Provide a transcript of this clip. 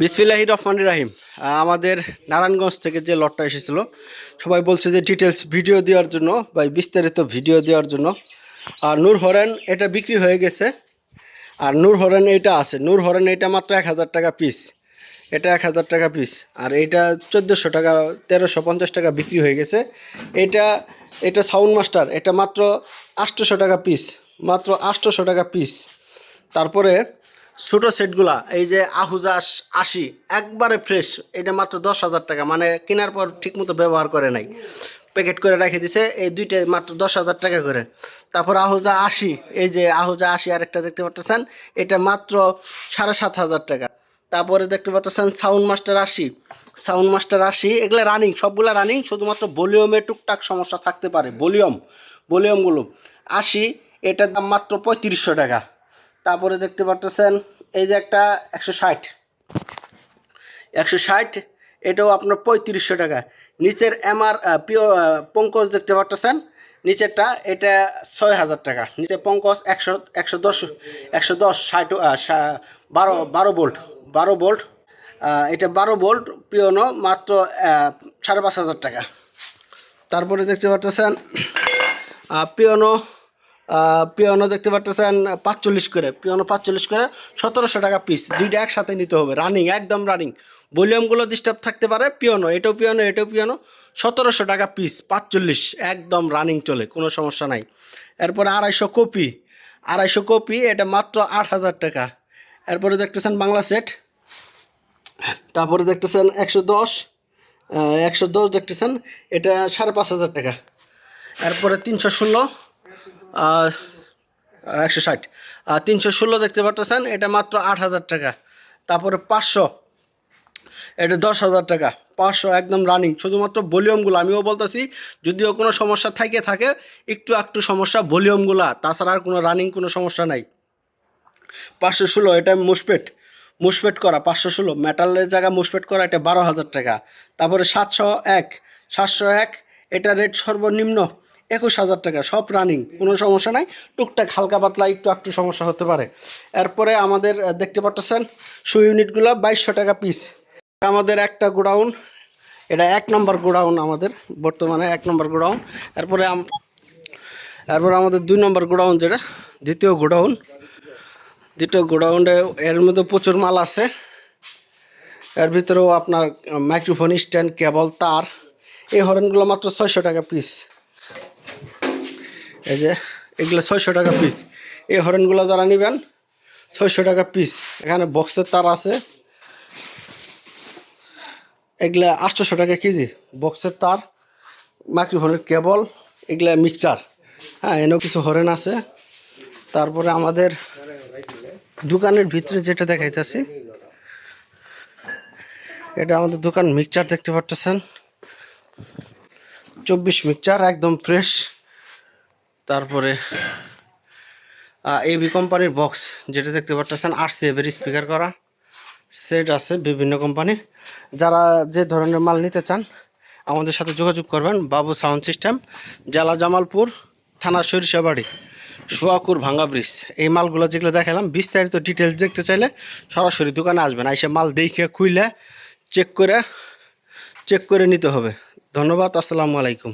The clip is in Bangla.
বিসমিল্লাহির রহমানির রাহিম। আমাদের নারায়ণগঞ্জ থেকে যে লটটা এসেছিলো, সবাই বলছে যে ডিটেলস ভিডিও দেওয়ার জন্য বা বিস্তারিত ভিডিও দেওয়ার জন্য। আর নূর হরেন এটা বিক্রি হয়ে গেছে, আর নূর হরেন এটা আছে। নূর হরেন এটা মাত্র 1000 টাকা পিস, এটা 1000 টাকা পিস। আর এইটা 1400 টাকা, 1350 টাকা বিক্রি হয়ে গেছে। এটা এটা সাউন্ড মাস্টার, এটা মাত্র 800 টাকা পিস, মাত্র 800 টাকা পিস। তারপরে ছোটো সেটগুলা এই যে আহুজা 80 একবারে ফ্রেশ, এটা মাত্র 10,000 টাকা, মানে কেনার পর ঠিকমতো ব্যবহার করে নাই, প্যাকেট করে রেখে দিছে। এই দুইটাই মাত্র 10,000 টাকা করে। তারপর আহুজা 80, এই যে আহুজা 80 আরেকটা দেখতে পাচ্ছেন, এটা মাত্র 7,500 টাকা। তারপরে দেখতে পাচ্ছেন সাউন্ড মাস্টার 80, সাউন্ড মাস্টার 80, এগুলো রানিং, সবগুলো রানিং, শুধুমাত্র ভলিউমে টুকটাক সমস্যা থাকতে পারে। ভলিউমগুলো 80, এটার দাম মাত্র 3500 টাকা। তারপরে দেখতে পাচ্ছেন এই যে একটা 160, এটাও আপনার 3500 টাকা। নিচের এমআর পিওর পঙ্কজ দেখতে পাচ্ছেন, নিচেরটা এটা 6000 টাকা। নিচে পঙ্কজ 110 12 ভোল্ট, 12 ভোল্ট, এটা 12 ভোল্ট পিওনো, মাত্র 5,500 টাকা। তারপরে দেখতে পাচ্ছেন পিওনো, পিওনো দেখতে পাচ্ছেন 45 করে, পিওনো 45 করে, 1700 টাকা পিস। দুইটা একসাথে নিতে হবে, রানিং, একদম রানিং। ভলিউমগুলো ডিস্টার্ব থাকতে পারে। পিওনো, এটাও পিওনো, এটাও পিওনো, 1700 টাকা পিস, 45, একদম রানিং চলে, কোনো সমস্যা নাই। এরপরে 250 কপি, এটা মাত্র 8,000 টাকা। এরপরে দেখতেছেন বাংলা সেট। তারপরে দেখতেছেন 110 দেখতেছেন, এটা 5,500 টাকা। এরপরে 316, 160, 316 দেখতে পাচ্ছেন, এটা মাত্র 8,000 টাকা। তারপরে 500, এটা 10,000 টাকা, 500 একদম রানিং। শুধুমাত্র ভলিউমগুলো আমিও বলতেছি, যদিও কোনো সমস্যা থাকে একটু সমস্যা ভলিউমগুলা, তাছাড়া আর কোনো রানিং কোনো সমস্যা নাই। 516, এটা মুসপেট করা, 516 মেটালের জায়গা মুসপেট করা, এটা 12,000 টাকা। তারপরে 701, এটা রেট সর্বনিম্ন 21,000 টাকা, সব রানিং, কোনো সমস্যা নাই। টুকটাক হালকা পাতলা একটু সমস্যা হতে পারে। এরপরে আমাদের দেখতে পাচ্ছেন শু ইউনিটগুলো 2200 টাকা পিস। আমাদের একটা গোডাউন, এটা 1 নম্বর গোডাউন, আমাদের বর্তমানে 1 নম্বর গোডাউন। এরপরে আমাদের 2 নম্বর গোডাউন, যেটা দ্বিতীয় গোডাউনে, এর মধ্যে প্রচুর মাল আছে। এর ভিতরেও আপনার মাইক্রোফোন স্ট্যান্ড, কেবল, তার, এই হরেনগুলো মাত্র 600 টাকা পিস। এই যে এগুলো 600 টাকা পিস। এই হরেনগুলো যারা নেবেন 600 টাকা পিস। এখানে বক্সের তার আছে, এগুলা 800 টাকা কেজি। বক্সের তার, মাইক্রোফোনের কেবল, এগুলা মিক্সচার। হ্যাঁ, এনেও কিছু হরেন আছে। তারপরে আমাদের দোকানের ভিতরে যেটা দেখাইতেছি, এটা আমাদের দোকান মিক্সচার দেখতে পাচ্ছেন, 24 মিক্সচার, একদম ফ্রেশ। তারপরে এবি কোম্পানির বক্স যেটা দেখতে পাচ্ছেন, RCA এর স্পিকার করা সেট আছে বিভিন্ন কোম্পানির। যারা যে ধরনের মাল নিতে চান আমাদের সাথে যোগাযোগ করবেন। বাবু সাউন্ড সিস্টেম, জেলা জামালপুর, থানা সরিষাবাড়ি, সোয়াকুর, ভাঙ্গা ব্রিজ। এই মালগুলো যেগুলো দেখালাম, বিস্তারিত ডিটেলস দেখতে চাইলে সরাসরি দোকানে আসবেন, এসে মাল দেখে খুইলে চেক করে নিতে হবে। ধন্যবাদ, আসসালামু আলাইকুম।